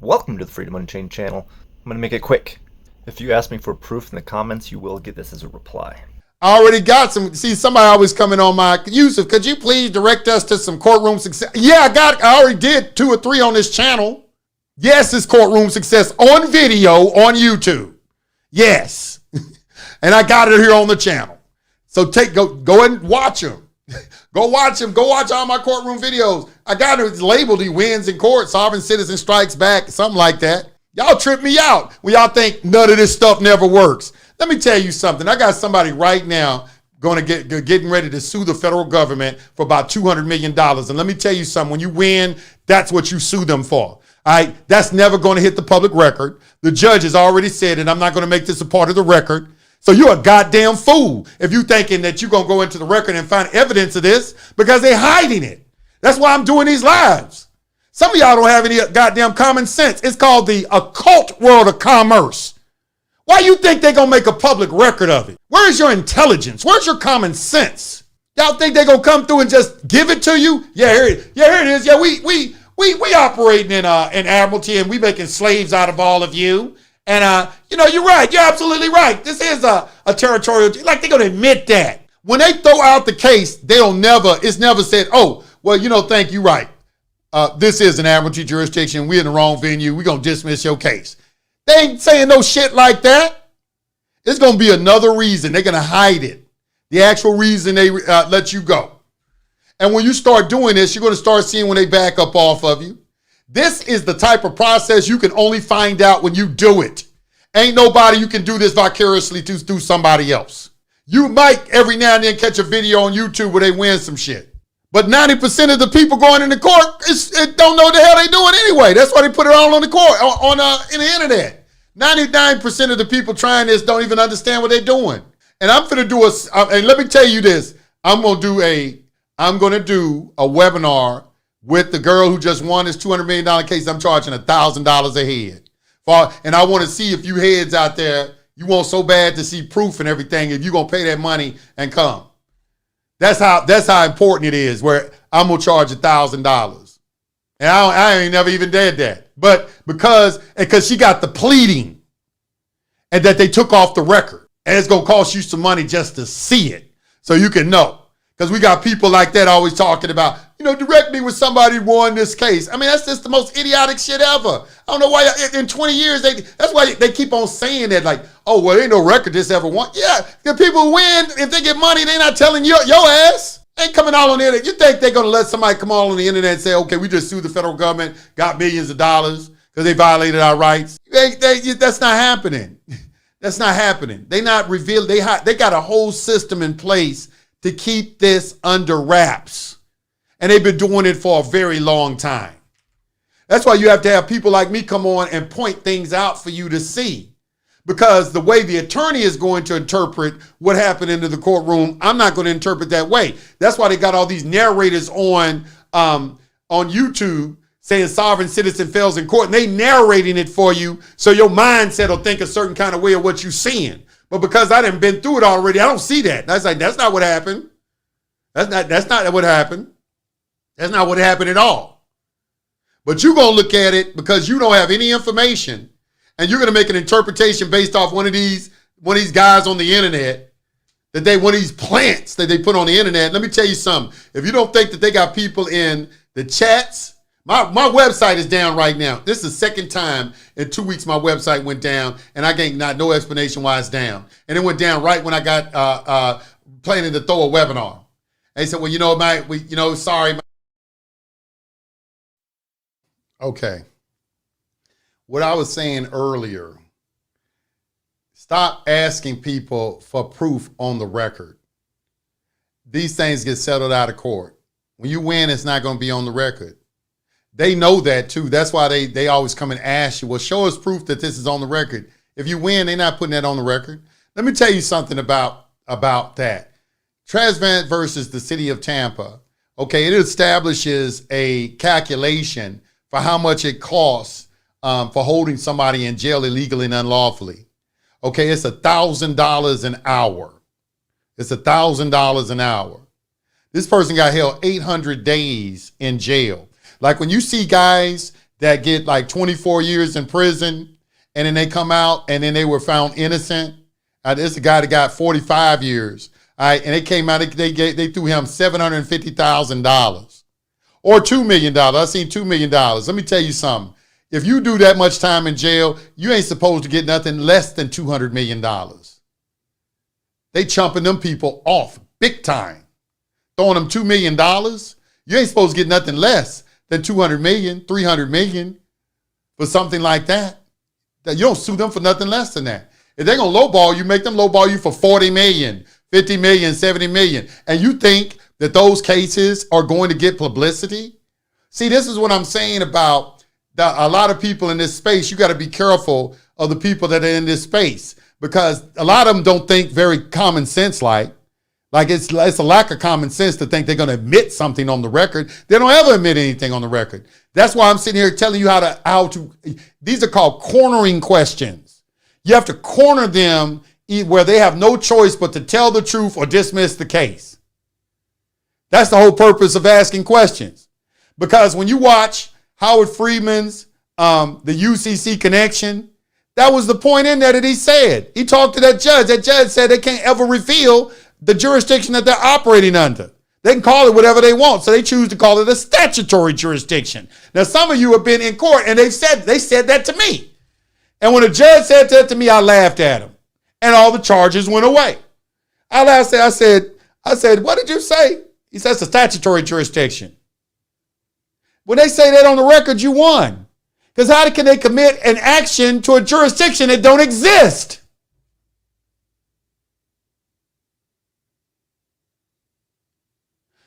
Welcome to the Freedom Unchained channel. I'm going to make it quick. If you ask me for proof in the comments, you will get this as a reply. I already got some. See, somebody always coming on my, Yusef, could you please direct us to some Courtroom Success? Yeah, I already did 2 or 3 on this channel. Yes, it's Courtroom Success on video on YouTube. Yes. And I got it here on the channel. So go and watch them. Go watch them. Go watch all my courtroom videos. I got it labeled, he wins in court, sovereign citizen strikes back, something like that. Y'all trip me out when y'all think none of this stuff never works. Let me tell you something. I got somebody right now getting ready to sue the federal government for about $200 million. And let me tell you something. When you win, that's what you sue them for. All right? That's never going to hit the public record. The judge has already said, and I'm not going to make this a part of the record. So you're a goddamn fool if you thinking that you're going to go into the record and find evidence of this, because they're hiding it. That's why I'm doing these lives. Some of y'all don't have any goddamn common sense. It's called the occult world of commerce. Why you think they're going to make a public record of it? Where's your intelligence? Where's your common sense? Y'all think they're going to come through and just give it to you? Yeah, here it is. Yeah, we operating in admiralty, and we making slaves out of all of you. And, you're right. You're absolutely right. This is a territorial, like they're going to admit that. When they throw out the case, it's never said, oh, well, thank you, right. This is an admiralty jurisdiction. We're in the wrong venue. We're going to dismiss your case. They ain't saying no shit like that. It's going to be another reason. They're going to hide it. The actual reason they let you go. And when you start doing this, you're going to start seeing when they back up off of you. This is the type of process you can only find out when you do it. Ain't nobody you can do this vicariously through somebody else. You might every now and then catch a video on YouTube where they win some shit. But 90% of the people going into court don't know what the hell they doing anyway. That's why they put it all on the court, in the internet. 99% of the people trying this don't even understand what they're doing. And I'm going to do and let me tell you this. I'm going to do a webinar with the girl who just won this $200 million case. I'm charging $1,000 a head. And I want to see if you heads out there, you want so bad to see proof and everything, if you're going to pay that money and come. That's how important it is, where I'm going to charge $1,000. And I ain't never even did that. But because she got the pleading and that they took off the record. And it's going to cost you some money just to see it so you can know. Because we got people like that always talking about, direct me with somebody who won this case. I mean, that's just the most idiotic shit ever. I don't know why in 20 years, that's why they keep on saying that, like, oh, well, ain't no record this ever won. Yeah, the people who win, if they get money, they're not telling your ass. Ain't coming all on the internet. You think they're going to let somebody come all on the internet and say, okay, we just sued the federal government, got millions of dollars because they violated our rights? That's not happening. That's not happening. They not revealed. They got a whole system in place to keep this under wraps. And they've been doing it for a very long time. That's why you have to have people like me come on and point things out for you to see. Because the way the attorney is going to interpret what happened into the courtroom, I'm not going to interpret that way. That's why they got all these narrators on YouTube saying sovereign citizen fails in court, and they narrating it for you so your mindset will think a certain kind of way of what you're seeing. But because I done been through it already, I don't see that. That's not what happened. That's not what happened. That's not what happened at all. But you're going to look at it because you don't have any information, and you're going to make an interpretation based off one of these guys on the internet, one of these plants that they put on the internet. Let me tell you something. If you don't think that they got people in the chats, my website is down right now. This is the second time in 2 weeks my website went down, and I ain't not no explanation why it's down. And it went down right when I got planning to throw a webinar. And they said, well, sorry. Okay. What I was saying earlier, stop asking people for proof on the record. These things get settled out of court. When you win, it's not going to be on the record. They know that too. That's why they always come and ask you, well, show us proof that this is on the record. If you win, they're not putting that on the record. Let me tell you something about that. Transvent versus the city of Tampa. Okay, it establishes a calculation for how much it costs for holding somebody in jail illegally and unlawfully. Okay, it's $1,000 an hour. It's $1,000 an hour. This person got held 800 days in jail. Like when you see guys that get like 24 years in prison, and then they come out and then they were found innocent. This is a guy that got 45 years. All right, and they came out, they threw him $750,000 or $2 million. I seen $2 million. Let me tell you something. If you do that much time in jail, you ain't supposed to get nothing less than $200 million. They chumping them people off big time. Throwing them $2 million. You ain't supposed to get nothing less than 200 million, 300 million for something like that. You don't sue them for nothing less than that. If they're going to lowball you, make them lowball you for 40 million, 50 million, 70 million. And you think that those cases are going to get publicity? See, this is what I'm saying about a lot of people in this space. You got to be careful of the people that are in this space, because a lot of them don't think very common sense like it's a lack of common sense to think they're going to admit something on the record. They don't ever admit anything on the record. That's why I'm sitting here telling you how to, these are called cornering questions. You have to corner them where they have no choice but to tell the truth or dismiss the case. That's the whole purpose of asking questions. Because when you watch Howard Friedman's the UCC connection, that was the point in there that he said. He talked to that judge. That judge said they can't ever reveal the jurisdiction that they're operating under. They can call it whatever they want, so they choose to call it a statutory jurisdiction. Now, some of you have been in court, and they said that to me. And when a judge said that to me, I laughed at him, and all the charges went away. I laughed. I said, what did you say? He says, it's a statutory jurisdiction. When they say that on the record, you won. Because how can they commit an action to a jurisdiction that don't exist?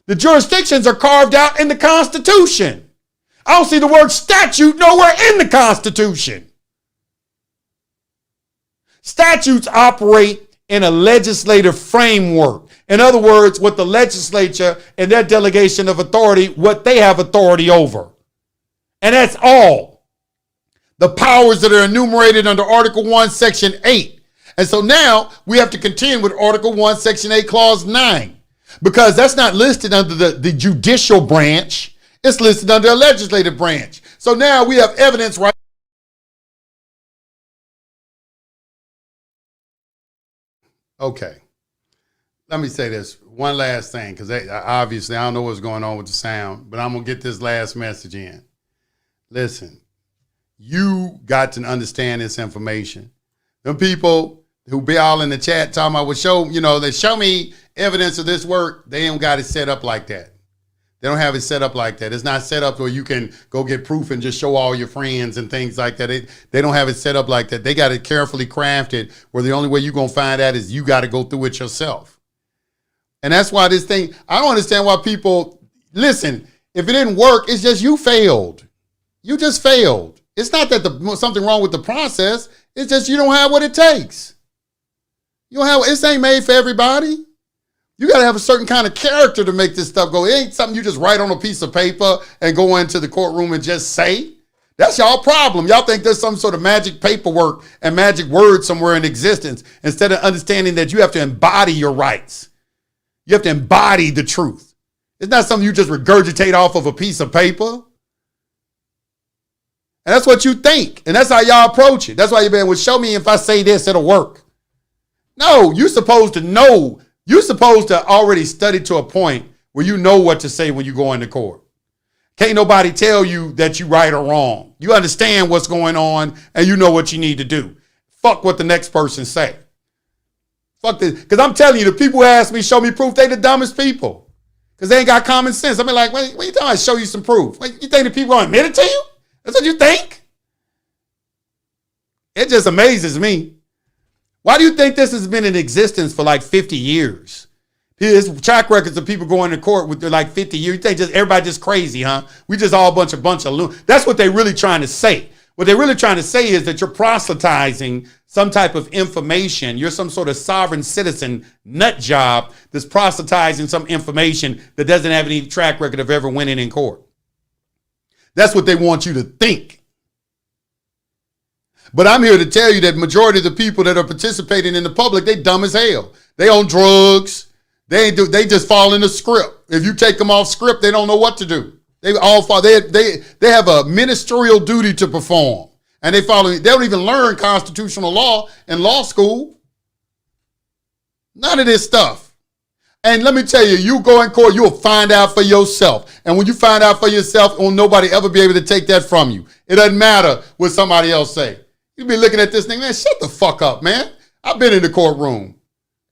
The jurisdictions are carved out in the Constitution. I don't see the word statute nowhere in the Constitution. Statutes operate in a legislative framework. In other words, what the legislature and their delegation of authority, what they have authority over. And that's all. The powers that are enumerated under Article 1, Section 8. And so now we have to contend with Article 1, Section 8, Clause 9. Because that's not listed under the judicial branch. It's listed under a legislative branch. So now we have evidence right. Okay. Let me say this one last thing, because obviously I don't know what's going on with the sound, but I'm going to get this last message in. Listen, you got to understand this information. Them people who be all in the chat talking about, they show me evidence of this work. They don't got it set up like that. They don't have it set up like that. It's not set up where you can go get proof and just show all your friends and things like that. They don't have it set up like that. They got it carefully crafted where the only way you're going to find out is you got to go through it yourself. And that's why this thing, I don't understand why people, listen, if it didn't work, it's just you failed. You just failed. It's not that something wrong with the process. It's just you don't have what it takes. This ain't made for everybody. You got to have a certain kind of character to make this stuff go. It ain't something you just write on a piece of paper and go into the courtroom and just say. That's y'all problem. Y'all think there's some sort of magic paperwork and magic words somewhere in existence, instead of understanding that you have to embody your rights. You have to embody the truth. It's not something you just regurgitate off of a piece of paper. And that's what you think. And that's how y'all approach it. That's why you've been, well, show me if I say this, it'll work. No, you're supposed to know. You're supposed to already study to a point where you know what to say when you go into court. Can't nobody tell you that you right or wrong. You understand what's going on and you know what you need to do. Fuck what the next person say. Fuck this. Because I'm telling you, the people who ask me, show me proof, they the dumbest people. Because they ain't got common sense. I mean, like, what you talking about? Show you some proof. You think the people gonna admit it to you? That's what you think? It just amazes me. Why do you think this has been in existence for like 50 years? There's track records of people going to court with like 50 years. You think everybody just crazy, huh? We just all a bunch of loons. That's what they're really trying to say. What they're really trying to say is that you're proselytizing some type of information. You're some sort of sovereign citizen nut job that's proselytizing some information that doesn't have any track record of ever winning in court. That's what they want you to think. But I'm here to tell you that majority of the people that are participating in the public, they dumb as hell. They on drugs. They just fall in the script. If you take them off script, they don't know what to do. They all follow. They have a ministerial duty to perform, and they follow. They don't even learn constitutional law in law school. None of this stuff. And let me tell you, you go in court, you'll find out for yourself. And when you find out for yourself, won't nobody ever be able to take that from you. It doesn't matter what somebody else say. You'll be looking at this thing, man, shut the fuck up, man. I've been in the courtroom.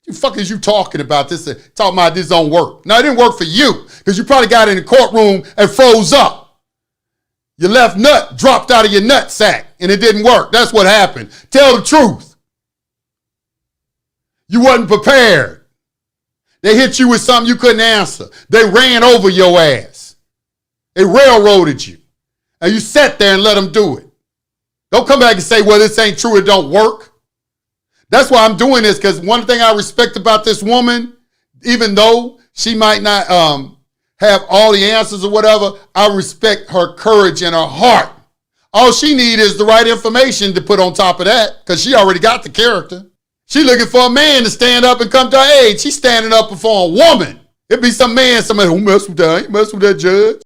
The fuck is you talking about this? Talking about this don't work. No, it didn't work for you because you probably got in the courtroom and froze up. Your left nut dropped out of your nut sack and it didn't work. That's what happened. Tell the truth. You wasn't prepared. They hit you with something you couldn't answer. They ran over your ass. They railroaded you. And you sat there and let them do it. Don't come back and say, well, this ain't true, it don't work. That's why I'm doing this, because one thing I respect about this woman, even though she might not have all the answers or whatever, I respect her courage and her heart. All she needs is the right information to put on top of that, because she already got the character. She looking for a man to stand up and come to her aid. She's standing up before a woman. It'd be some man, somebody who mess with that. I ain't mess with that judge.